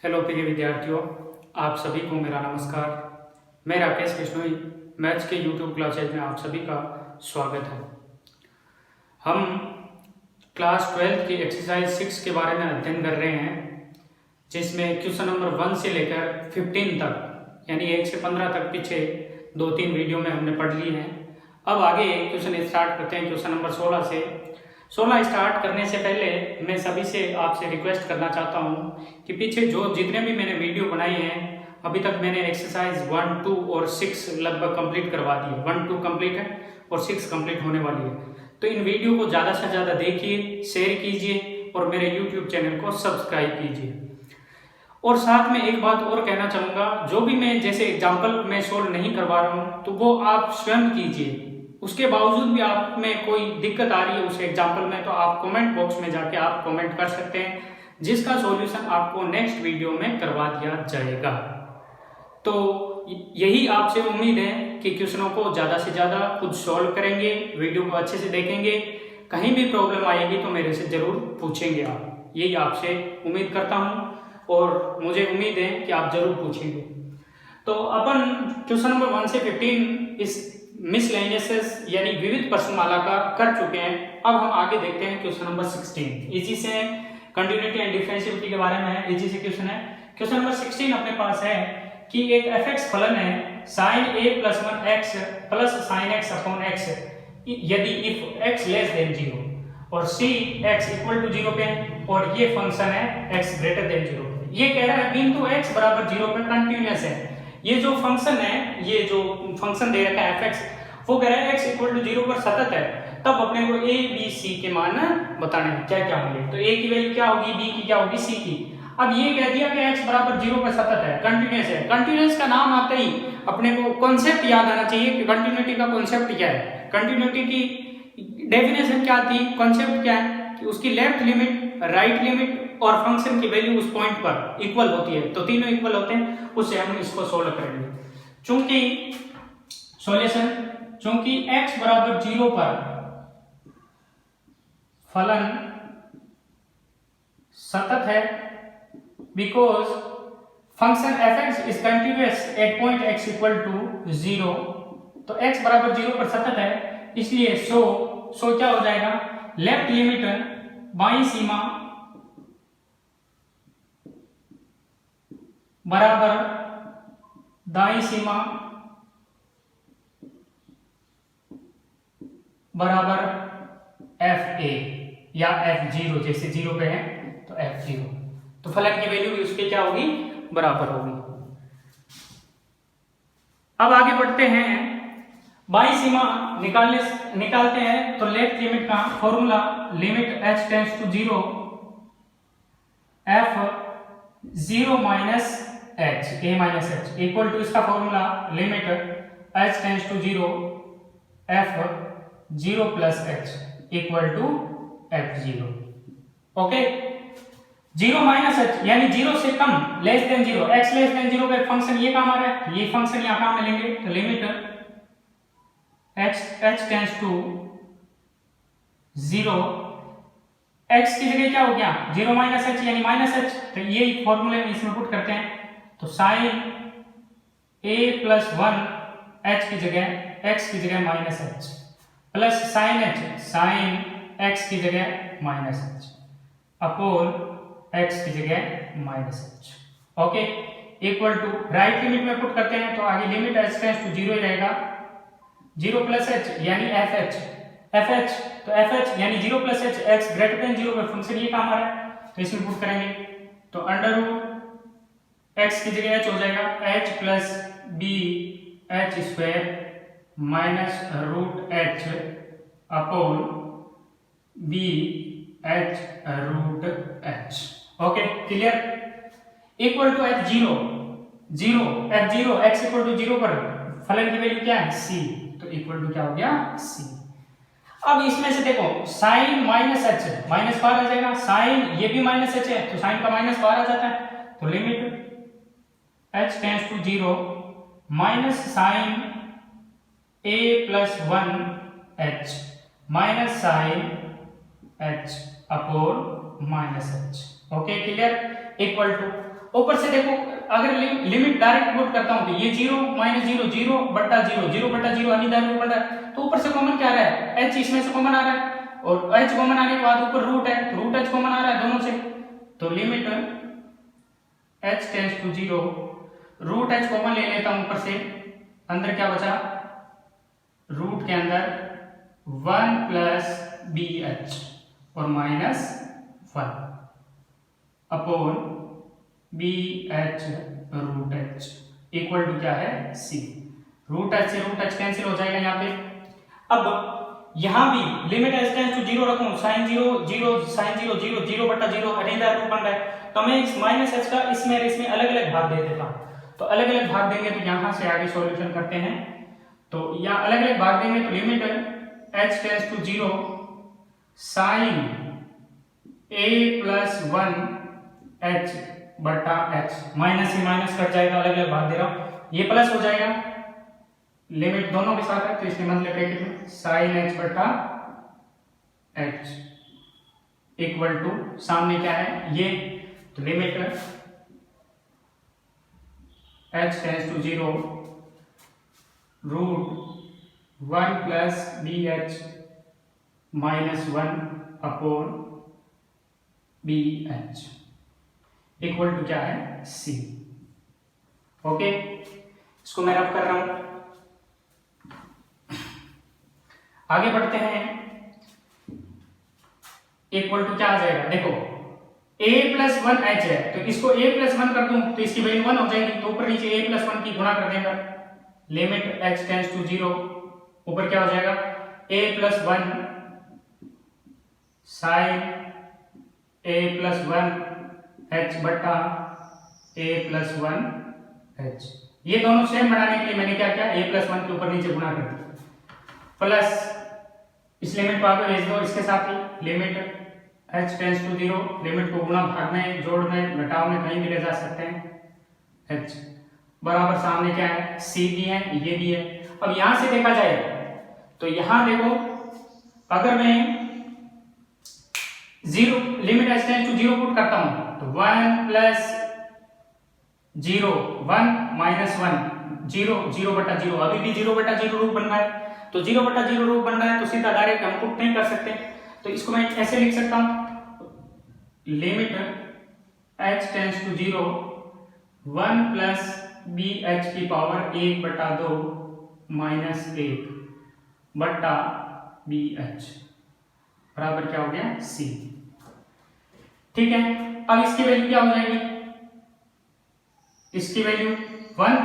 Hello प्रिय विद्यार्थियों, आप सभी को मेरा नमस्कार। मैं राकेश बिश्नोई मैथ्स के यूट्यूब क्लासेज में आप सभी का स्वागत है। हम क्लास 12 की एक्सरसाइज 6 के बारे में अध्ययन कर रहे हैं, जिसमें क्वेश्चन नंबर 1 से लेकर 15 तक यानी 1 से 15 तक पीछे 2-3 वीडियो में हमने पढ़ ली हैं। अब आगे क्वेश्चन स्टार्ट करते हैं क्वेश्चन नंबर 16 से। 16 स्टार्ट करने से पहले मैं सभी से आपसे रिक्वेस्ट करना चाहता हूँ कि पीछे जितने भी मैंने वीडियो बनाई हैं, अभी तक मैंने एक्सरसाइज 1, 2 और 6 लगभग कंप्लीट करवा दी है। 1, 2 कंप्लीट है और 6 कंप्लीट होने वाली है। तो इन वीडियो को ज़्यादा से ज़्यादा देखिए, शेयर कीजिए और मेरे यूट्यूब चैनल को सब्सक्राइब कीजिए। और साथ में एक बात और कहना चाहूँगा, जो भी मैं जैसे एग्जाम्पल में सोल्व नहीं करवा रहा हूँ तो वो आप स्वयं कीजिए। उसके बावजूद भी आप में कोई दिक्कत आ रही है उस एग्जाम्पल में, तो आप कमेंट बॉक्स में जाके आप कमेंट कर सकते हैं, जिसका सॉल्यूशन आपको नेक्स्ट वीडियो में करवा दिया जाएगा। तो यही आपसे उम्मीद है कि क्वेश्चनों को ज़्यादा से ज़्यादा खुद सॉल्व करेंगे, वीडियो को अच्छे से देखेंगे। कहीं भी प्रॉब्लम आएगी तो मेरे से ज़रूर पूछेंगे आप, यही आपसे उम्मीद करता हूँ और मुझे उम्मीद है कि आप जरूर पूछेंगे। तो अपन क्वेश्चन नंबर 1 से 15 इस मिसलेनियस यानी विविध प्रश्नमाला का कर चुके हैं। अब हम आगे देखते हैं क्वेश्चन नंबर 16। इजी से कंटिन्यूटी एंड डिफरेंशिएबिलिटी के बारे में है, इजी से क्वेश्चन है। क्वेश्चन नंबर 16 अपने पास है कि एक fx फलन है sin a + 1x + sin x / x यदि if x लेस देन 0 और c x = 0 पे और ये फंक्शन है x ग्रेटर देन 0 पे। ये कह रहा है बिंदु x = 0 पे कंटीन्यूअस है। ये जो फंक्शन है, ये जो फंक्शन दे रखा है fx, वो कह रहा है x = 0 पर सतत है। तब अपने को a b c के मान बताने हैं क्या क्या होंगे। तो a की वैल्यू क्या होगी, b की क्या होगी, c की। अब ये कह दिया कि x = 0 पर सतत है, कंटीन्यूअस है। कंटीन्यूअस का नाम आते ही अपने को कॉन्सेप्ट याद आना चाहिए कि कंटीन्यूटी का कॉन्सेप्ट क्या है। कंटीन्यूटी की डेफिनेशन क्या थी, कॉन्सेप्ट क्या है कि उसकी लेफ्ट लिमिट, राइट लिमिट और फंक्शन की वैल्यू उस पॉइंट पर इक्वल होती है। तो तीनों इक्वल होते हैं, उससे हम इसको सोल्व करेंगे। चूंकि सॉल्यूशन, चूंकि x = 0 पर फलन सतत है, because function fx is continuous at point x = 0। तो x = 0 पर सतत है, इसलिए सो क्या हो जाएगा, लेफ्ट लिमिट बाईं सीमा बराबर दाईं सीमा बराबर fa या f0, जैसे 0 पे है तो f0। तो फलन की वैल्यू भी उसके क्या होगी, बराबर होगी। अब आगे बढ़ते हैं, बाईं सीमा निकालते हैं। तो लेफ्ट लिमिट का formula limit h tends to 0 f0 minus h a minus h equal to इसका फॉर्मूला limit h tends to 0 f0 plus h equal to f0। Okay, 0 minus h यानी 0 से कम, less than 0, x less than 0 पे function ये काम आ रहा है, ये फंक्शन यहां काम में लेंगे। तो limit h tends to 0, x की जगह क्या हो गया, 0 माइनस h यानी माइनस h। तो ये फॉर्मूले में इसमें पुट करते हैं। तो sin a + 1 h की जगह, x की जगह minus h plus sin h, sin x की जगह माइनस h अपॉन x की जगह minus h। Okay, equal to right limit में पुट करते हैं। तो आगे लिमिट h टेंड्स टू 0 ही रहेगा, 0 प्लस h यानी fh, तो fh यानी 0 plus h, x greater than 0 पे फंक्शन ये काम आ रहा है, तो इसमें पुट करेंगे। तो अंडर रूट x की जगह h हो जाएगा h plus b h square minus root h upon b h root h। Okay, clear. Equal to f0 x = 0 पर फलन की वैल्यू क्या है, c। तो इक्वल टू क्या हो गया, c। अब इसमें से देखो sin माइनस h माइनस बाहर आ जाएगा, sin ये भी माइनस h है तो sin का माइनस बाहर आ जाता है। तो limit h tends to 0 minus sin a + 1 h minus sin h अपॉन minus h। Okay, clear. Equal to ऊपर से देखो अगर लिमिट डायरेक्ट पुट करता हूं तो ये 0 माइनस 0 0 बट्टा 0 0 बट्टा 0 अन्य दायरे बन रहा है, तो ऊपर से कॉमन क्या आ रहा है, h इसमें से कॉमन आ रहा है और h कॉमन आने के बाद ऊपर रूट है तो रूट h कॉमन आ रहा है दोनों से, तो limit h tends to 0 root h common ले लेता हूं ऊपर से, अंदर क्या बचा, रूट के अंदर 1 प्लस bh और minus 1 upon bh root h equal to क्या है c। रूट h से रूट h कैंसिल हो जाएगा यहाँ पे। अब यहाँ भी लिमिट h टेंड्स टू 0 रखूं, sin 0 0 sin 0 0 0 बटा 0 अनिवार्य रूप बन रहा है, तो मैं इस माइनस h का इसमें इसमें अलग अलग भाग दे देता हूं, तो अलग अलग भाग देंगे तो यहाँ से आगे सॉल्यूशन करते हैं, तो यहाँ अलग अलग भाग देंगे तो limit h tends to 0 sin a plus 1 h बटा h, माइनस से माइनस कट जाएगा, अलग अलग भाग दे रहा हूं, ये प्लस हो जाएगा, लिमिट दोनों के साथ है तो इसके मतलब ब्रैकेट में sin h बटा h इक्वल टू सामने क्या है ये, तो limit h tends to 0 root 1 plus bh minus 1 upon bh equal to क्या है c। ओके, इसको मैं रब कर रहा हूं, आगे बढ़ते हैं, इक्वल टू क्या आ जाएगा, देखो a प्लस 1 h है तो इसको a प्लस 1 कर दूं तो इसकी वैल्यू 1 हो जाएगी, तो ऊपर नीचे a प्लस 1 की गुणा कर देगा, लिमिट h टेंड्स टू 0 ऊपर क्या हो जाएगा a plus 1 sine a plus 1 h बटा a प्लस 1 h, ये दोनों सेम बनाने के लिए मैंने क्या किया, a प्लस 1 के ऊपर नीचे गुणा कर दिया, प्लस इस लिमिट को आगे भेज दो इसके साथ ही, limit h tends to 0, limit को गुणा भाग में जोड़ में घटाव में कहीं भी ले जा सकते हैं, h बराबर सामने क्या है c भी है ये भी है। अब यहां से देखा जाए तो यहां देखो अगर मैं 0 limit h tends to 0 put करता हूं तो 1 प्लस 0 1 माइनस 1 0 0 बटा 0, अभी भी 0 बटा 0 रूप बन रहा है, तो 0 बटा 0 रूप बन रहा है तो सीधा डायरेक्ट हम पुट नहीं कर सकते, तो इसको मैं ऐसे लिख सकता हूं, limit h tends to 0 1 plus bh की पावर 1 बटा 2 माइनस 1 बटा bh बराबर क्या हो गया c। ठीक है, अब इसकी वैल्यू क्या हो जाएगी, इसकी वैल्यू 1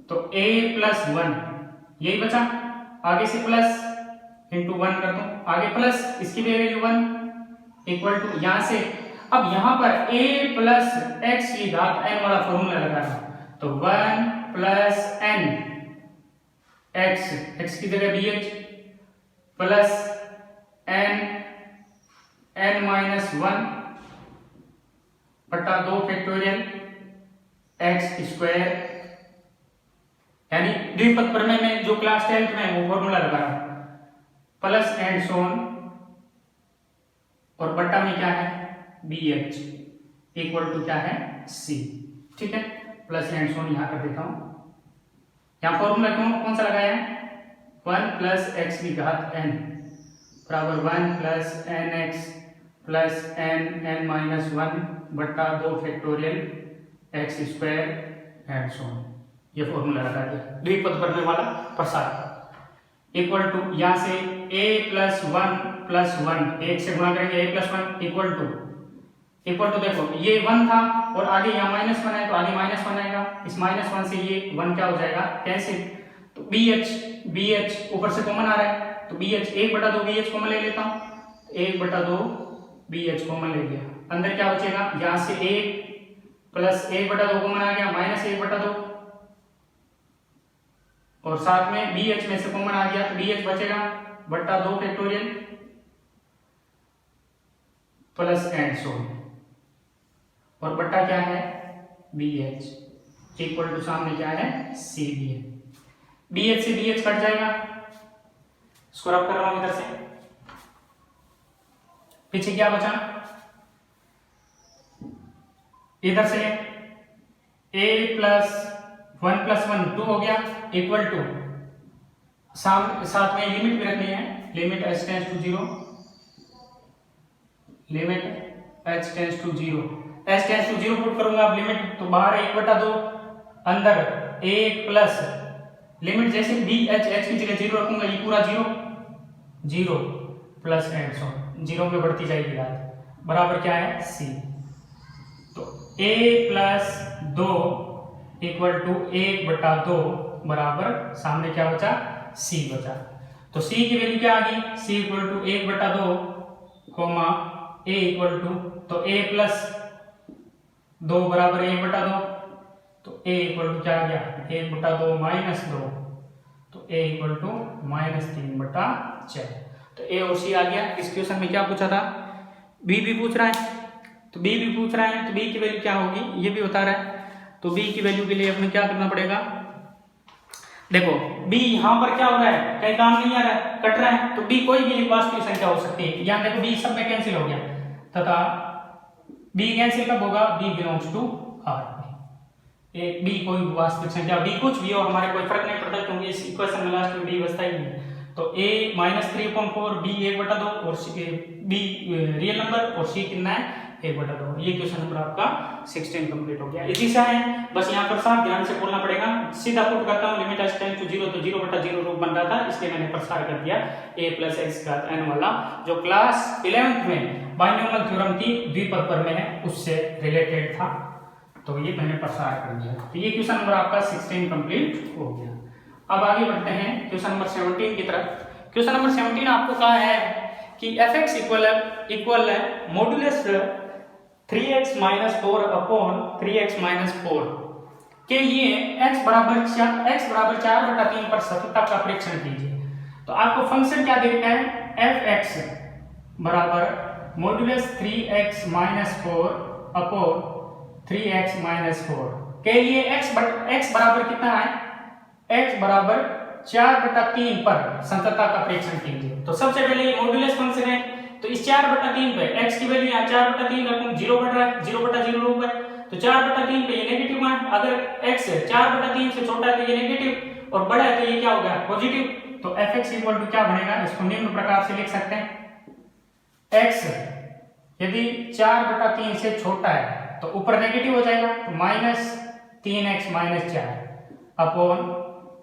तो a प्लस 1 यही बचा, आगे से प्लस इंटू 1 कर दूं, आगे प्लस इसकी भी वैल्यू 1 इक्वल टू यहां से, अब यहां पर a प्लस x की घात n वाला फॉर्मूला लगा रहा हूं, तो 1 प्लस n x की जगह bh प्लस n माइनस 1 बटा 2 फैक्टोरियल x स्क्वायर, यानी द्विपद प्रमेय में जो क्लास 10th में वो फॉर्मूला लगा रहा हूं, प्लस एंड सोन और बटा में क्या है bh इक्वल टू क्या है c। ठीक है, प्लस एंड सोन यहां कर देता हूं, यहां फॉर्मूला कौन सा लगाया है 1 प्लस x की घात n बराबर 1 plus nx plus n minus 1 बटा 2 factorial x square and so on, ये फॉर्मूला लगा दिया द्विपद प्रमेय वाला प्रसार इक्वल टू यहां से a प्लस 1 प्लस 1 एक से गुणा करेंगे a प्लस 1 इक्वल टू देखो ये 1 था और आगे यहाँ माइनस 1 है तो आगे माइनस 1 आएगा, इस माइनस 1 से ये 1 क्या हो जाएगा कैंसिल, तो bh ऊपर से कॉमन आ रहा है तो bh 1 बटा 2 bh कॉमन ले लेता हूँ, 1 बटा 2 bh कॉमन ले लिया, अंदर क्या बचेगा यहाँ से 1 प्लस 1 बटा 2 कॉमन आ गया माइनस 1 बटा 2 और साथ में bh में से कॉमन आ गया तो bh बचेगा बटा 2 फैक्टोरियल प्लस एंड सो और बटा क्या है bh इक्वल टू सामने क्या है c भी है, bh से bh कट जाएगा, इसको रब कर रहा हूं इधर से, पीछे क्या बचा इधर से a प्लस 1 2 हो गया इक्वल टू साथ में लिमिट भी रखनी है, limit h tends to 0, limit h tends to 0, h tends to 0 put करूंगा अब लिमिट, तो बाहर 1/2 अंदर 1 प्लस लिमिट जैसे b h की जगह 0 रखूंगा, ये पूरा 0 प्लस एंड सो 0 में बढ़ती जाएगी बात, बराबर क्या है c। तो a प्लस 2 इक्वल टू 1/2 बराबर सामने क्या बचा, c बचा। तो c की वैल्यू क्या आ गई, c equal to 1/2 comma a equal to, तो a प्लस 2 बराबर 1/2, तो a इक्वल टू क्या आ गया 1/2 माइनस 2, तो a इक्वल टू -3/4। तो a और c आ गया। इस क्वेश्चन में क्या पूछा था, b भी पूछ रहा है, तो b भी पूछ रहा है, तो b की वैल्यू क्या होगी ये भी बता रहा है। तो b की वैल्यू के लिए अपने क्या करना पड़ेगा, देखो b यहां पर क्या हो रहा है, कहीं काम नहीं आ रहा है, कट रहा है, तो b कोई भी वास्तविक संख्या हो सकती है। यहां देखो b सब में कैंसिल हो गया, तथा b कैंसिल कब होगा, b बिलोंग्स टू R में। b कोई वास्तविक संख्या, b कुछ भी हो हमारे कोई फर्क नहीं पड़ता, क्योंकि इस इक्वेशन में लास्ट में b बचता ही नहीं। तो a -3/4, b 1/2 और b रियल नंबर और c कितना है 1/2। ये क्वेश्चन नंबर आपका 16 कंप्लीट हो गया। इसी से है, बस यहाँ पर साफ ध्यान से बोलना पड़ेगा। सीधा पुट करता हूँ, लिमिट h टेंड्स टू 0, तो 0/0 रूप बन रहा था, इसलिए मैंने प्रसार कर दिया a प्लस x घात n वाला, जो क्लास 11th में बाइनोमियल थ्योरम थी द्विपद पर में उससे रिलेटेड था, तो ये मैंने प्रसार कर दिया। तो ये क्वेश्चन नंबर आपका 16 कंप्लीट हो गया। अब आगे बढ़ते हैं क्वेश्चन नंबर 17 की तरफ। क्वेश्चन नंबर 17 आपको कहा है कि fx इक्वल है मॉडुलस 3x - 4 अपॉन 3x - 4 के लिए x बराबर 4/3 पर सततता का परीक्षण कीजिए। तो आपको फंक्शन क्या दे रखा है, fx बराबर मॉडुलस 3x - 4 अपॉन 3x - 4 के लिए x बराबर कितना है, x बराबर 4/3 पर संततता का परीक्षण कीजिए। तो सबसे पहले ये मॉडुलस फंक्शन है, तो इस 4/3 पे x की वैल्यू यहाँ 4/3 रखूं, 0 बढ़ रहा है, 0/0 रूप है, तो 4/3 पे ये नेगेटिव है। अगर x 4/3 से छोटा है तो ये नेगेटिव और बड़ा है तो ये क्या होगा पॉजिटिव। तो fx इक्वल टू क्या बनेगा, इसको निम्न प्रकार से लिख सकते हैं, x यदि 4/3 से छोटा है तो ऊपर नेगेटिव हो जाएगा, तो -3x - 4 अपॉन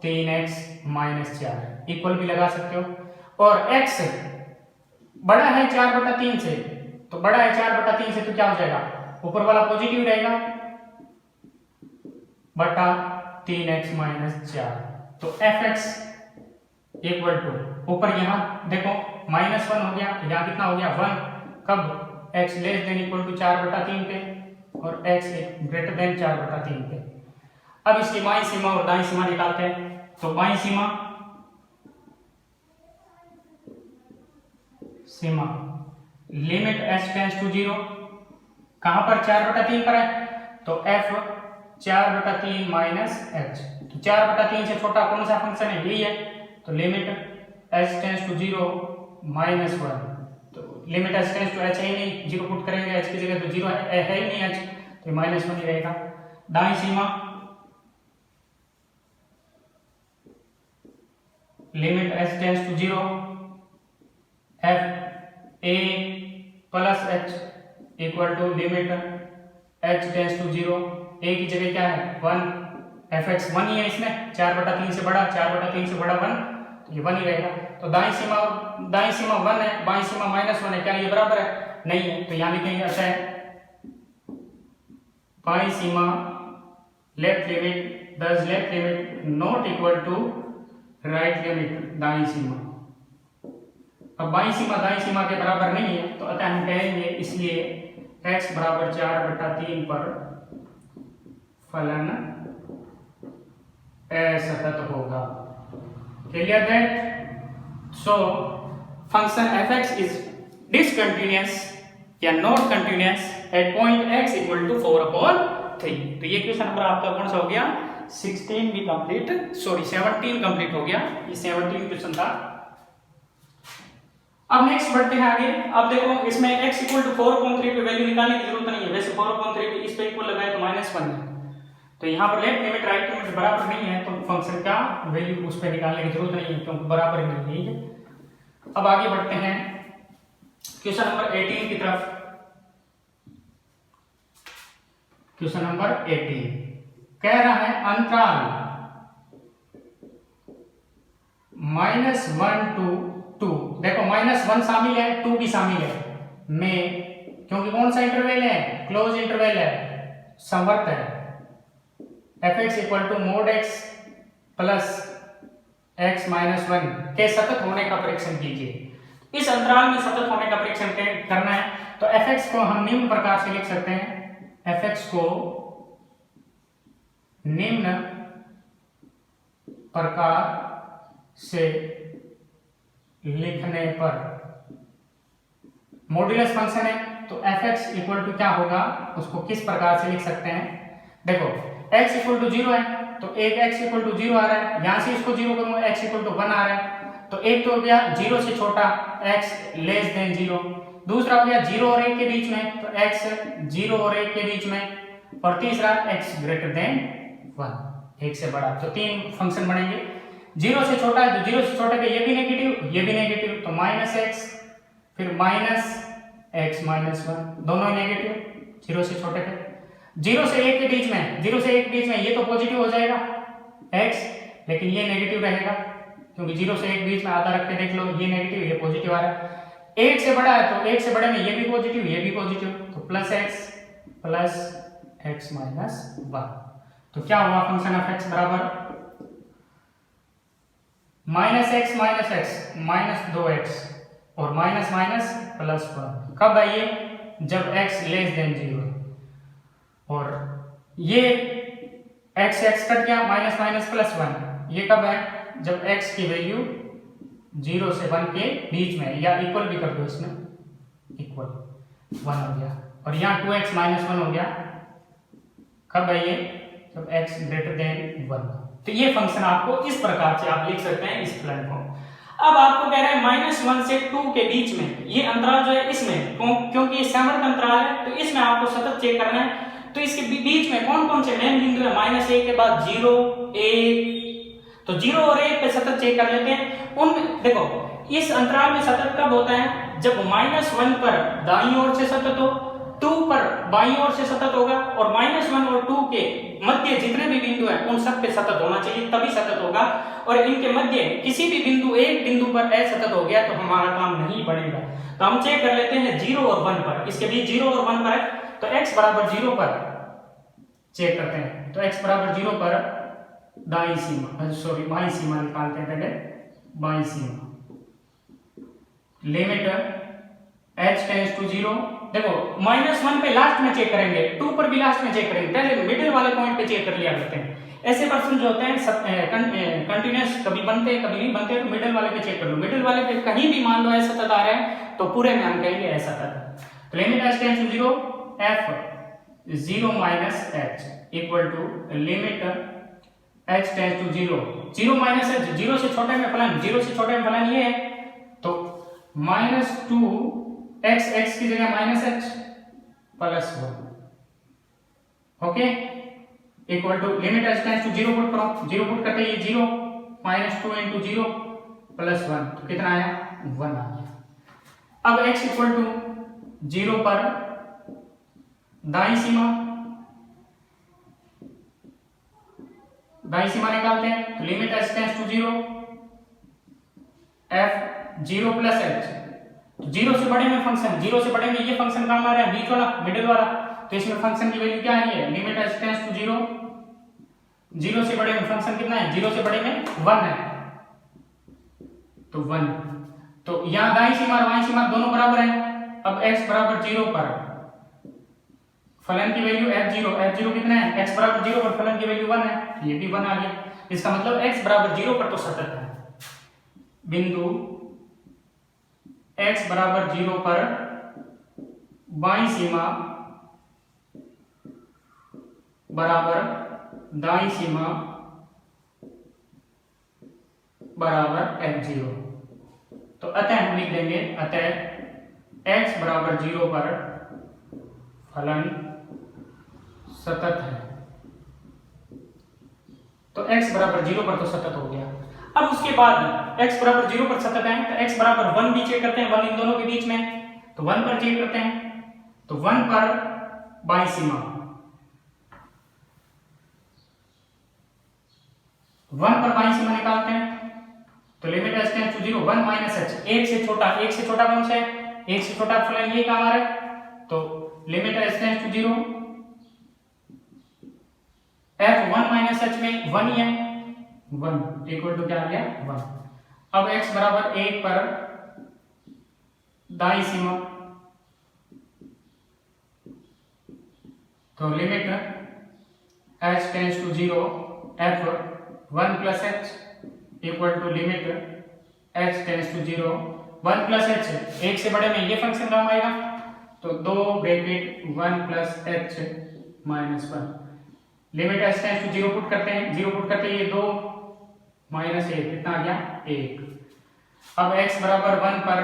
3x - 4 इक्वल भी लगा सकते हो। और x बड़ा है 4/3 से, तो बड़ा है 4/3 से तो क्या हो जाएगा, ऊपर वाला पॉजिटिव रहेगा बटा 3x - 4। तो fx इक्वल टू ऊपर यहां देखो -1 हो गया, यहां कितना हो गया 1, कब x less than equal to 4/3 पे और x ग्रेटर देन 4/3 पे। अब इसकी बाईं सीमा और दाईं सीमा निकालते हैं। तो बाईं सीमा लिमिट h टेंड्स टू 0 कहां पर 4/3 पर है, तो f 4/3 माइनस h, तो 4/3 से छोटा कौन सा फंक्शन है, यही है, तो लिमिट h टेंड्स टू 0 -1, तो limit h tends to h है ही नहीं, 0 पुट करेंगे h की जगह तो 0 है ही नहीं h, तो -1 ही रहेगा। दाईं सीमा limit h tends to 0 f a plus h equal to limit h tends to 0, a की जगह क्या है 1, fx 1 ही है इसमें, 4/3 से बड़ा, 4/3 से बड़ा 1, तो ये 1 ही रहेगा। तो दाईं सीमा 1 है, बाईं सीमा -1 है, क्या ये बराबर है, नहीं है, तो यहां लिखेंगे अच्छा है बाईं सीमा left limit not equal to right limit दाईं सीमा। अब बाईं सीमा दाईं सीमा के बराबर नहीं है, तो अतः हम कहेंगे इसलिए x बराबर 4/3 पर फलन असतत होगा। Clear that? So function fx is discontinuous या not continuous at point x equal to 4/3। तो ये क्वेश्चन नंबर आपका कौन सा हो गया, 16 भी कंप्लीट, सॉरी 17 कंप्लीट हो गया। ये 17 क्वेश्चन था। अब नेक्स्ट बढ़ते हैं आगे। अब देखो इसमें x इक्वल टू 4/3 पे वैल्यू निकालने की जरूरत नहीं है, वैसे 4/3 पे इस पे इक्वल लगाए तो -1 है, तो यहाँ पर लेफ्ट लिमिट राइट लिमिट बराबर नहीं है तो फंक्शन का वैल्यू उस पर निकालने की जरूरत नहीं है क्योंकि बराबर ही नहीं है। अब आगे बढ़ते हैं क्वेश्चन नंबर 18 की तरफ। क्वेश्चन नंबर 18 कह रहा है अंतराल -1 to 2, देखो -1 शामिल है 2 भी शामिल है में, क्योंकि कौन सा इंटरवल है, क्लोज इंटरवल है, समवर्त है। fx equal to mod x plus x minus 1 के सतत होने का परीक्षण कीजिए। इस अंतराल में सतत होने का परीक्षण करना है तो fx को हम निम्न प्रकार से लिख सकते हैं, fx को निम्न प्रकार से लिखने पर, मॉड्यूलस फंक्शन है तो fx इक्वल टू क्या होगा, उसको किस प्रकार से लिख सकते हैं। देखो x इक्वल टू 0 है तो एक x इक्वल टू 0 आ रहा है, यहां से इसको 0 करूंगा x इक्वल टू 1 आ रहा है, तो एक तो हो गया 0 से छोटा x लेस देन 0, दूसरा हो गया 0 और 1 के बीच में तो x 0 और 1 के बीच में, और तीसरा x ग्रेटर देन 1 1 से बड़ा। तो तीन फंक्शन बनेंगे। 0 से छोटा है तो 0 से छोटे पे ये भी नेगेटिव तो -x फिर -x माइनस 1, दोनों ही नेगेटिव 0 से छोटे पे। 0 से 1 के बीच में, 0 से 1 के बीच में ये तो पॉजिटिव हो जाएगा x, लेकिन ये नेगेटिव रहेगा क्योंकि 0 से 1 बीच में आधा रख के देख लो, ये नेगेटिव ये पॉजिटिव आ रहा है। 1 से बड़ा है तो 1 से बड़े में ये भी पॉजिटिव तो प्लस x माइनस 1, तो क्या हुआ फंक्शन ऑफ x बराबर -x -2x और माइनस माइनस प्लस 1। कब है ये, जब x लेस देन 0, और ये x कट गया माइनस माइनस प्लस 1, ये कब है, जब x की वैल्यू 0 से 1 के बीच में, या इक्वल भी कर दो इसमें, इक्वल 1 हो गया, और यहाँ 2x माइनस 1 हो गया, कब है ये, जब x ग्रेटर देन 1। तो ये फंक्शन आपको इस प्रकार से आप लिख सकते हैं इस फलन को। अब आपको कह रहा है -1 से 2 के बीच में ये अंतराल जो है, इसमें क्योंकि ये समवर्त अंतराल है तो इसमें आपको सतत चेक करना है, तो इसके बीच में कौन कौन से मेन बिंदु है, -1 के बाद 0 1, तो 0 और 1 पे सतत चेक कर लेते हैं। उनमें देखो इस अंतराल में सतत कब होता है, जब -1 पर दाईं ओर से सतत हो, 2 पर बाईं ओर से सतत होगा, और -1 और 2 के मध्य जितने भी बिंदु हैं उन सब पे सतत होना चाहिए, तभी सतत होगा। और इनके मध्य किसी भी एक बिंदु पर असतत हो गया तो हमारा काम नहीं बढ़ेगा। तो हम चेक कर लेते हैं 0 और 1 पर, इसके बीच 0 और 1 पर है तो x बराबर 0 पर चेक करते हैं, तो x बराबर 0 पर बाईं सीमा निकालते हैं, पहले बाईं सीमा लिमिट h टेंड्स टू 0। देखो -1 पे लास्ट में चेक करेंगे, 2 पर भी लास्ट में चेक करेंगे, पहले मिडिल वाले पॉइंट पे चेक कर लिया करते हैं। ऐसे प्रश्न जो होते हैं कंटिन्यूअस कभी बनते हैं कभी नहीं बनते, तो मिडिल वाले पे चेक कर लो, मिडिल वाले पे कहीं भी मान लो ऐसा तक आ रहा है तो पूरे में हम कहेंगे ऐसा तक। तो limit h tends to 0 f 0 minus h equal to limit h tends to 0 minus h, 0 से छोटे में फलन ये है, तो -2x की जगह -h plus 1, okay, equal to limit h tends to 0 put करो, 0 पुट करते ये 0 -2 × 0 प्लस 1, तो कितना आया 1 आ गया। अब x इक्वल टू 0 पर दाईं सीमा निकालते हैं, तो limit h tends to 0 f 0 plus h, 0 से बड़े में फंक्शन, 0 से बड़े में ये फंक्शन काम आ रहा है, बीच वाला मिडिल वाला, तो इसमें फंक्शन की वैल्यू क्या आ रही है, लिमिट h टेंड्स टू 0, 0 से बड़े में फंक्शन कितना है, 0 से बड़े में 1 है, तो 1, तो यहां दाईं सीमा और बाईं सीमा दोनों बराबर है। अब x बराबर 0 पर फलन की वैल्यू f0 कितना है, x बराबर 0 पर फलन की वैल्यू 1 है, ये भी 1 आ गया। इसका मतलब x बराबर 0 पर तो सतत है, बिंदु x बराबर 0 पर बाईं सीमा बराबर दाईं सीमा बराबर f0, तो अतः हम लिख देंगे अतः x बराबर 0 पर फलन सतत है। तो x बराबर 0 पर तो सतत हो गया। अब उसके बाद x बराबर 0 पर सतत है तो x बराबर 1 भी चेक करते हैं, 1 इन दोनों के बीच में, तो 1 पर चेक करते हैं। तो 1 पर बाईं सीमा, 1 पर बाईं सीमा निकालते हैं तो limit h tends to 0 1 minus h, एक से छोटा कौन सा है, एक से छोटा फलन ये काम आ रहा है, तो limit h tends to 0 f 1 minus h में 1 ही है, 1 इक्वल टू क्या आ गया 1। अब x बराबर 1 पर दाईं सीमा, तो limit h tends to 0 f 1 plus h equal to limit h tends to 0 1 plus h, एक से बड़े में ये फंक्शन काम आएगा, तो 2 bracket 1 plus h minus 1, limit h tends to 0 put करते हैं, 0 पुट करते ये 2 माइनस 1 कितना आ गया 1। अब x बराबर 1 पर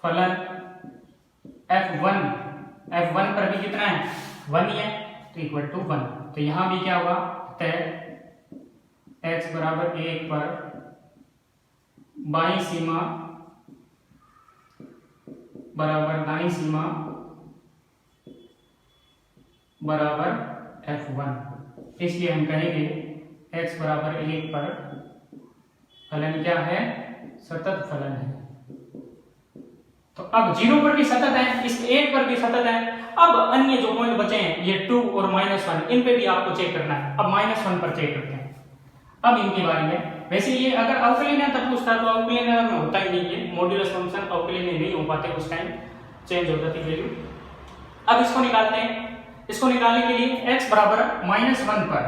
फलन f1 पर भी कितना है 1 ही है, तो इक्वल टू 1। तो यहां भी क्या हुआ, तय x बराबर 1 पर बाईं सीमा बराबर दाईं सीमा बराबर f1, इसलिए हम कहेंगे x बराबर 1 पर फलन क्या है, सतत फलन है। तो अब 0 पर भी सतत है, इस 1 पर भी सतत है। अब अन्य जो पॉइंट बचे हैं ये 2 और -1, इन पे भी आपको चेक करना है। अब -1 पर चेक करते हैं। अब इनके बारे में, वैसे ये अगर अवकलन है तब पूछता, तो अवकलन में होता ही नहीं है, मॉड्यूलस फंक्शन अवकलन में नहीं हो पाते, उस टाइम चेंज हो जाती वैल्यू। अब इसको निकालते हैं। इसको निकालने के लिए x बराबर -1 पर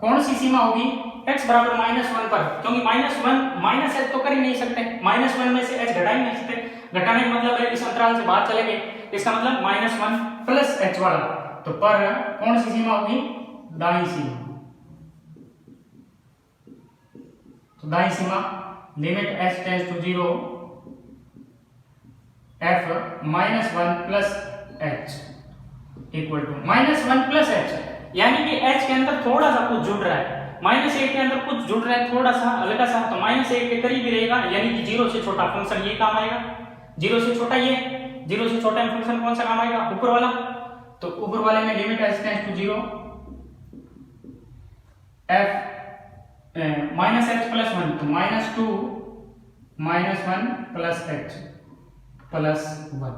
कौन सी सीमा होगी, x बराबर -1 पर, क्योंकि -1 माइनस h तो कर ही नहीं सकते, -1 में से h घटा ही नहीं सकते, घटाने का मतलब है इस अंतराल से बाहर चले गए, इसका मतलब -1 प्लस h वाला, तो पर कौन सी सीमा होगी, दाईं सीमा। तो दाईं सीमा limit h tends to 0 f -1 plus h equal to -1 plus h, यानी कि h के अंदर थोड़ा सा कुछ जुड़ रहा है, -1 के अंदर कुछ जुड़ रहा है थोड़ा सा हल्का सा, तो -1 के करीब ही रहेगा, यानी कि 0 से छोटा फंक्शन ये काम आएगा, 0 से छोटा ये, 0 से छोटा फंक्शन कौन सा काम आएगा, ऊपर वाला। तो ऊपर वाले में limit h tends to 0 f -h plus 1, तो -2 -1 plus h plus 1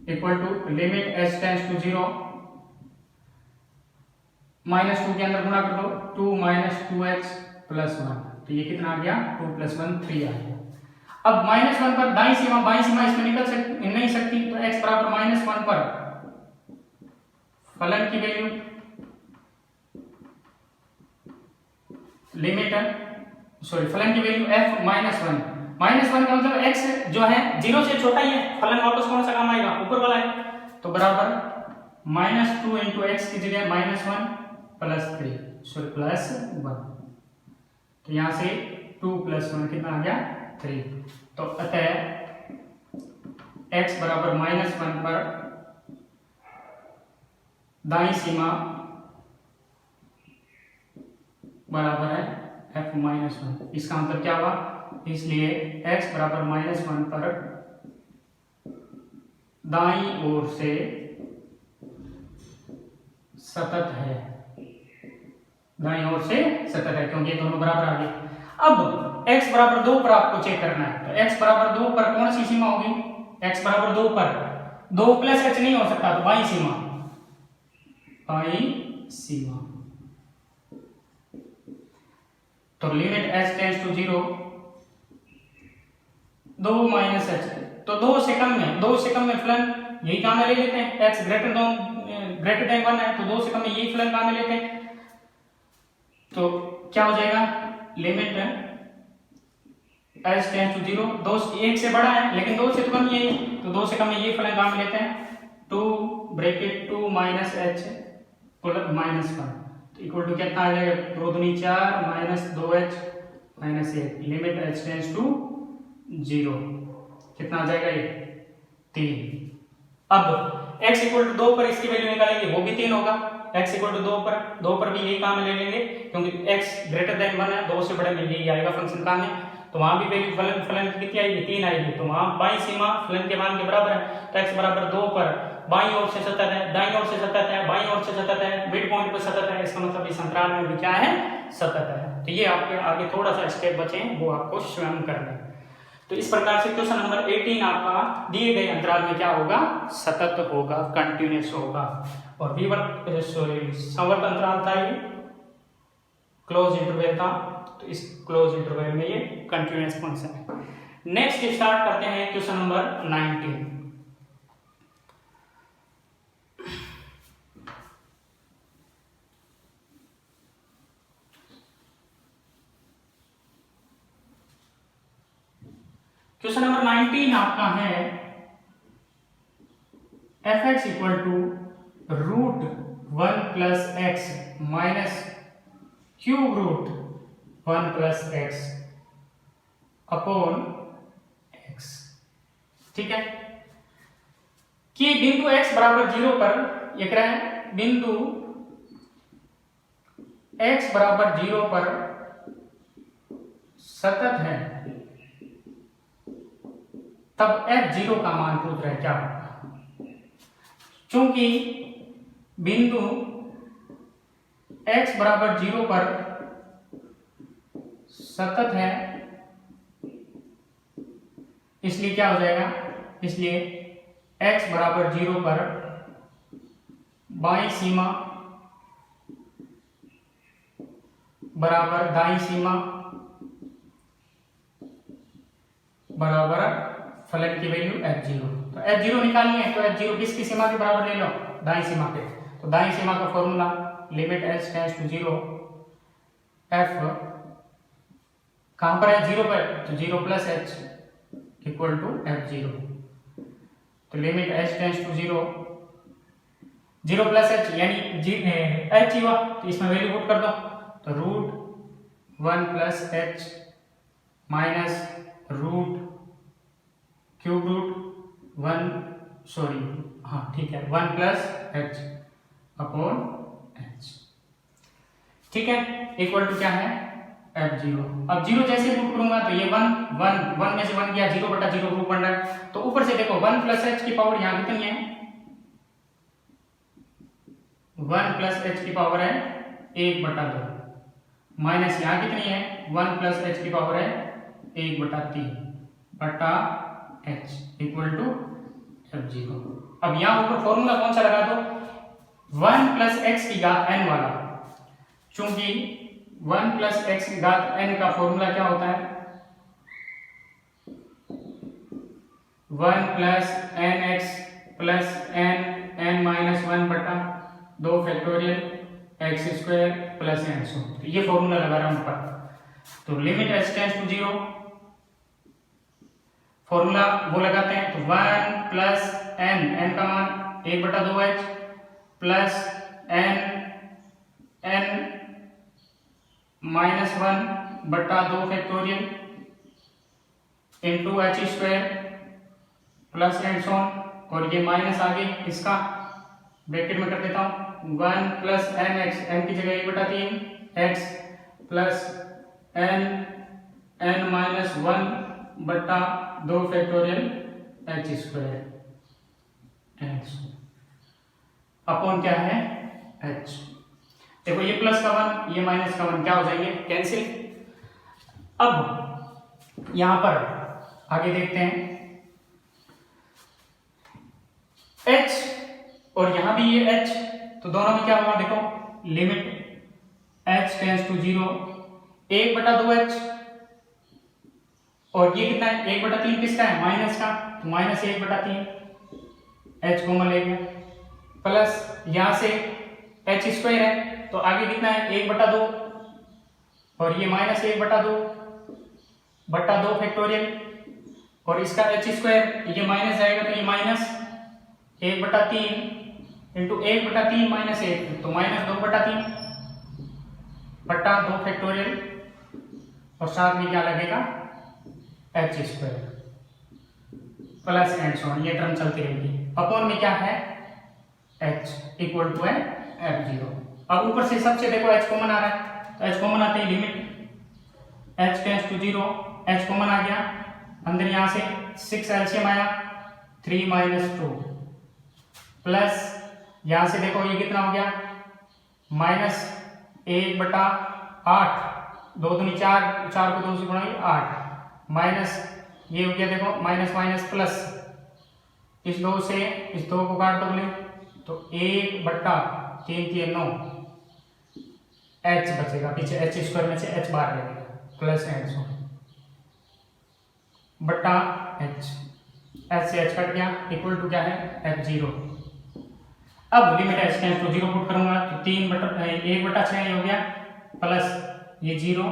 equal to limit h tends to 0 -2 के अंदर गुणा कर दो, 2 -2h प्लस 1, तो ये कितना आ गया 2 + 1 3 आ गया। अब -1 पर दाईं सीमा इसमें निकल नहीं सकती, तो x बराबर -1 पर फलन की वैल्यू लिमिट फलन की वैल्यू f -1 का मतलब x जो है 0 से छोटा ही है, फलन वापस कौन सा काम आएगा, ऊपर वाला है, तो बराबर -2 इंटू एक्स की जगह -1 प्लस 3 प्लस 1, तो यहां से 2 + 1 कितना आ गया 3। तो अतः x बराबर -1 पर दाईं सीमा बराबर है f -1, इसका मतलब क्या हुआ, इसलिए x बराबर -1 पर दाईं ओर से सतत है, दाईं ओर से सतत है, क्योंकि ये दोनों बराबर आ गए। अब x बराबर 2 पर आपको चेक करना है, तो x बराबर 2 पर कौन सी सीमा होगी, x बराबर 2 पर 2 प्लस h नहीं हो सकता, तो बाईं सीमा, तो limit h tends to 0 2 - h, तो 2 से कम में फलन यही काम में ले लेते हैं, x ग्रेटर देन 1 है, तो 2 से कम में यही फलन काम में लेते हैं, तो क्या हो जाएगा लिमिट h टेंड्स टू 0 2 1 से बड़ा है लेकिन 2 से तो कम ये, तो 2 से कम में ये फलन काम में लेते हैं, 2 ब्रैकेट 2 - h प्लस -1, तो इक्वल टू कितना आ जाएगा, 2 दूनी 4 -2h minus 1 limit h tends to 0 कितना आ जाएगा ये 3। अब x इक्वल टू 2 पर इसकी वैल्यू निकालेंगे वो भी 3 होगा। x इक्वल टू 2 पर भी यही काम ले लेंगे क्योंकि x ग्रेटर देन 1 है, 2 से बड़े में यही आएगा फंक्शन काम है, तो वहां भी वैल्यू फलन की कितनी आएगी 3 आएगी, तो वहां बाईं सीमा फलन के मान के बराबर है, तो x बराबर 2 पर बाईं ओर से सतत है, दाईं ओर से सतत है, बाईं ओर से सतत है, मिड पॉइंट पर सतत है, इसका मतलब इस अंतराल में भी क्या है सतत है। तो ये आपके आगे थोड़ा सा स्टेप बचे हैं वो आपको स्वयं करना है। तो इस प्रकार से क्वेश्चन नंबर 18 आपका दिए गए अंतराल में क्या होगा सतत होगा, कंटिन्यूअस होगा। और संवर्त अंतराल था ये, क्लोज इंटरवल था, तो इस क्लोज इंटरवल में ये कंटिन्यूअस फंक्शन है। नेक्स्ट स्टार्ट करते हैं क्वेश्चन नंबर 19। क्वेश्चन नंबर 19 आपका है f(x) equal to root 1 plus x minus cube root 1 plus x upon x. ठीक है कि बिंदु x बराबर 0 पर ये कह रहा है बिंदु x बराबर 0 पर सतत है, तब f0 का मान पूछ रहा है क्या होगा। चूंकि बिंदु x बराबर 0 पर सतत है इसलिए क्या हो जाएगा, इसलिए x बराबर 0 पर बाईं सीमा बराबर दाईं सीमा बराबर फलन की वैल्यू f0। तो f0 निकालनी है तो f0 किसकी सीमा के बराबर ले लो दाईं सीमा पे, तो दाईं सीमा का formula limit h tends to 0 f कहां पर है 0 पर, तो 0 plus h equal to f0। तो limit h tends to 0 plus h यानी h ही हुआ, तो इसमें वैल्यू पुट कर दो, तो root 1 plus h minus root cube root 1 plus h upon h। ठीक है इक्वल टू क्या है f0। अब 0 जैसे पुट करूंगा तो ये 1 में से 1 गया, 0/0 रूट बन रहा है, तो ऊपर से देखो 1 प्लस h की पावर यहां कितनी है 1 प्लस h की पावर है 1/2 माइनस यहां कितनी है 1 प्लस h की पावर है 1/3 बटा h इक्वल टू f0। अब यहां ऊपर फॉर्मूला कौन सा लगा दो 1 प्लस x की घात n वाला, चूंकि 1 प्लस x की घात n का फॉर्मूला क्या होता है 1 plus nx plus n minus 1 बटा 2 factorial x square plus n so, ये फॉर्मूला लगा रहा हूं ऊपर। तो limit h tends to 0 formula वो लगाते हैं, तो 1 प्लस n का मान 1/2h प्लस n माइनस 1 बटा 2 factorial into h square plus and so, और ये माइनस आगे इसका ब्रैकेट में कर देता हूं 1 प्लस nx n की जगह 1/3 x प्लस n माइनस 1 बटा 2 factorial h square x upon क्या है h। देखो ये प्लस का 1 ये माइनस का 1 क्या हो जाएंगे कैंसिल। अब यहां पर आगे देखते हैं h और यहां भी ये h, तो दोनों में क्या होगा देखो limit h tends to 0 1/2h और ये कितना है 1/3 किसका है माइनस का, तो माइनस 1/3 h कॉमन ले गया प्लस यहां से h स्क्वायर है तो आगे कितना है 1/2 और ये माइनस 1/2 बटा 2 फैक्टोरियल और इसका h स्क्वायर ये माइनस आएगा तो ये माइनस 1/3 इंटू 1/3 माइनस 1 तो माइनस 2/3 बटा 2 फैक्टोरियल और साथ में क्या लगेगा H square plus and so on, ये टर्म चलती रहेगी। अपॉन में क्या है एच इक्वल टू है एफ जीरो। अब ऊपर से सबसे देखो एच कॉमन आ रहा है, तो एच कॉमन आते ही limit H tends to zero, H common आ गया अंदर, यहां से 6 एलसीएम आया 3 माइनस 2 प्लस यहां से देखो ये कितना हो गया माइनस 1/8, 2 दूनी 4, 4 को 2 से गुणा 8 माइनस ये हो गया देखो माइनस माइनस प्लस, इस 2 से इस 2 को काट दो बोले तो 1/3 9 एच बचेगा, पीछे एच स्क्वायर में से एच बाहर लगेगा प्लस एच बट्टा एच, एच से एच कट गया इक्वल टू क्या है एफ जीरो। अब limit H tends to zero put करूंगा तो 1/6 हो गया प्लस ये 0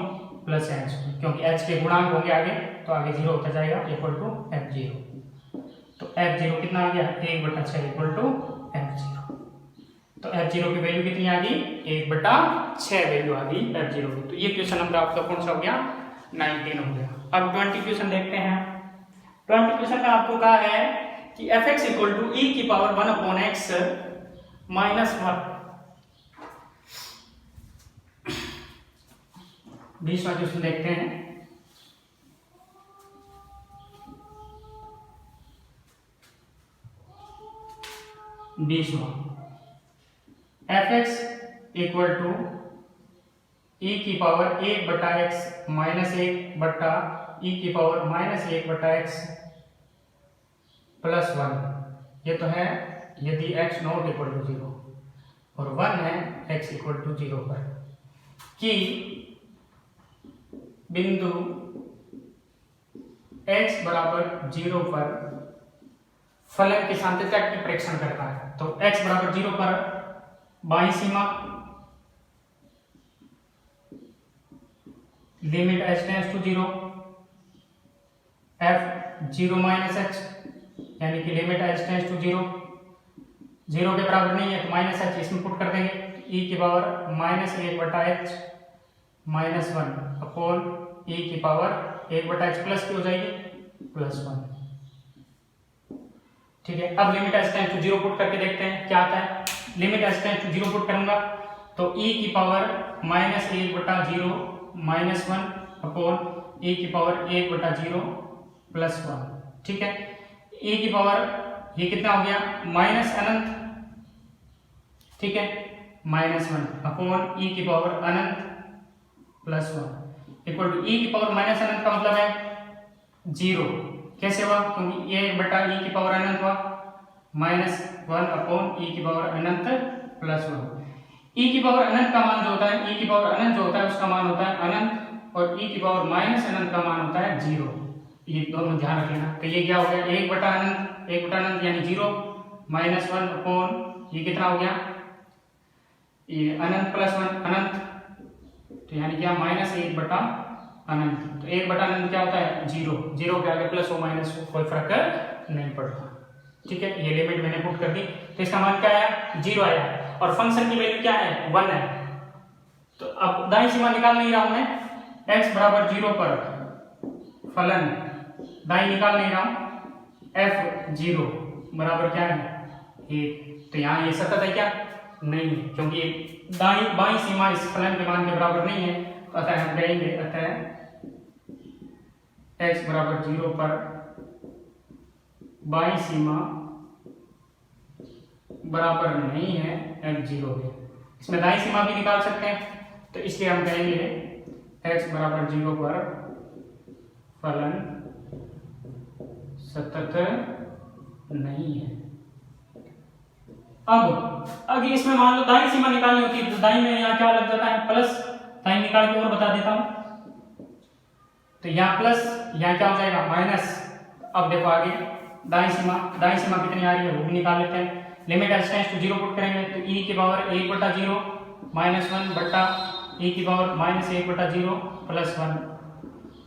प्लस एच, क्योंकि एच के गुणांक होंगे आगे तो आगे 0 होता जाएगा इक्वल टू एफ जीरो। तो एफ जीरो कितना आ गया 1/6 इक्वल टू एफ जीरो। तो एफ जीरो की वैल्यू कितनी आ गई 1/6 वैल्यू आ गई एफ जीरो की। तो ये क्वेश्चन नंबर आपका कौन सा हो गया 19 हो गया। अब 20 क्वेश्चन देखते हैं। 20 क्वेश्चन में आपको कहा है कि एफ एक्स इक्वल टू ई की पावर 1/x माइनस 1। 20वां क्वेश्चन देखते हैं। एफ एक्स इक्वल टू ई की पावर 1/x माइनस 1 ई की पावर माइनस 1/x प्लस 1। ये तो है यदि x नॉट इक्वल टू 0 और 1 है x इक्वल टू 0 पर कि बिंदु x बराबर 0 पर फलन की सांतत्य की परीक्षण करता है। तो x बराबर 0 पर बाईं सीमा limit h tends to 0 f 0 minus h, यानी कि लिमिट h टेंड्स टू 0 0 के बराबर नहीं है तो माइनस h इसमें पुट कर देंगे, e की power minus 1/h minus 1 upon e की पावर 1/h प्लस की हो जाएगी प्लस 1। ठीक है, अब limit h tends to 0 put करके देखते हैं क्या आता है। Limit h tends to 0 put करूंगा तो e की power minus 1/0 minus 1 upon e की पावर 1/0 प्लस 1। ठीक है, e की पावर ये कितना हो गया माइनस अनंत, ठीक है माइनस 1 अपॉन e की पावर अनंत प्लस 1 इक्वल टू e की पावर माइनस अनंत का मतलब है 0। कैसे हुआ क्योंकि a बटा e की पावर अनंत हुआ माइनस 1 अपॉन e की पावर अनंत प्लस 1। e की पावर अनंत का मान जो होता है e की पावर अनंत जो होता है उसका मान होता है अनंत और e की पावर माइनस अनंत का मान होता है 0। ये दोनों ध्यान रख लेना। तो ये क्या हो गया 1/अनंत यानी 0 माइनस 1 अपॉन ये कितना हो गया ये अनंत प्लस 1 अनंत, तो यानी क्या माइनस 1/अनंत। तो 1/अनंत क्या होता है 0, 0 के आगे प्लस हो माइनस हो कोई फर्क नहीं पड़ता। ठीक है, ये लिमिट मैंने पुट कर दी तो इसका मान क्या आया 0 आया और फंक्शन की वैल्यू क्या है 1 है। तो अब दाईं सीमा निकाल नहीं रहा हूं मैं, x बराबर 0 पर फलन दाईं निकाल नहीं रहा हूं, f0 बराबर क्या है 1। तो यहाँ ये सतत है क्या नहीं है क्योंकि दाईं बाईं सीमा इस फलन के मान के बराबर नहीं है, तो अतः हम कहेंगे अतः x बराबर 0 पर बाईं सीमा बराबर नहीं है f0 के। इसमें दाईं सीमा भी निकाल सकते हैं तो इसलिए हम कहेंगे x बराबर 0 पर फलन सतत नहीं है। अब अगर इसमें मान लो दाईं सीमा निकालनी होती है तो दाईं में यहाँ क्या लग जाता है प्लस, दाईं निकाल के और बता देता हूं तो यहाँ प्लस यहाँ क्या हो जाएगा माइनस। अब देखो आगे दाईं सीमा कितनी आ रही है वो भी निकाल लेते हैं। Limit h tends to 0 put करेंगे तो e की पावर 1/0 माइनस 1 बट्टा e की पावर माइनस 1/0 प्लस 1,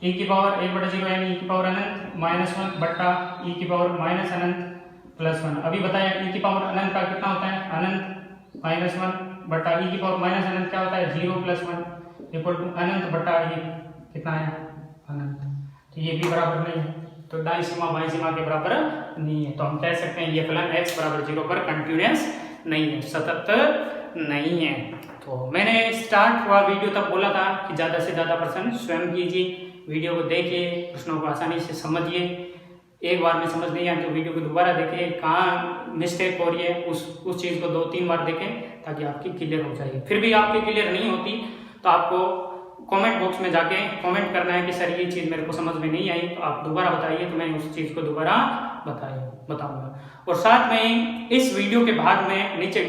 e की पावर 1/0 यानी e की पावर अनंत माइनस 1 बट्टा e की पावर माइनस अनंत प्लस 1। अभी बताया e की पावर अनंत का कितना होता है अनंत माइनस 1 बट्टा e की पावर माइनस अनंत क्या होता है 0 प्लस 1 इक्वल टू अनंत बट्टा 1 कितना है अनंत। तो ये भी बराबर नहीं है, तो दाईं सीमा बाईं सीमा के बराबर नहीं है, तो हम कह सकते हैं ये फलन x बराबर 0 पर कंटिन्यूअस नहीं है, सतत नहीं है। तो मैंने स्टार्ट हुआ वीडियो तक बोला था कि ज़्यादा से ज़्यादा प्रश्न स्वयं कीजिए, वीडियो को देखिए, प्रश्नों को आसानी से समझिए। एक बार में समझ नहीं आए तो वीडियो को दोबारा देखें, कहाँ मिस्टेक हो रही है उस चीज़ को 2-3 बार देखें ताकि आपकी क्लियर हो जाए। फिर भी आपकी क्लियर नहीं होती तो आपको कमेंट बॉक्स में जाके कमेंट करना है कि सर ये चीज़ मेरे को समझ में नहीं आई, तो आप दोबारा बताइए, तो मैं उस चीज़ को दोबारा बताऊंगा। और साथ में इस वीडियो के बाद में नीचे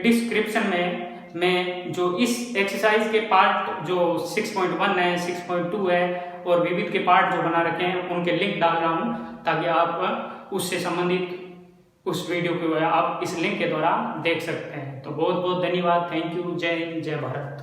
डिस्क्रिप्शन में मैं जो इस एक्सरसाइज के पार्ट जो 6.1 है, 6.2 है और विविध के पार्ट जो बना रखे हैं उनके लिंक डाल रहा हूँ ताकि आप उससे संबंधित उस वीडियो को आप इस लिंक के द्वारा देख सकते हैं। तो बहुत बहुत धन्यवाद, थैंक यू, जय हिंद, जय भारत।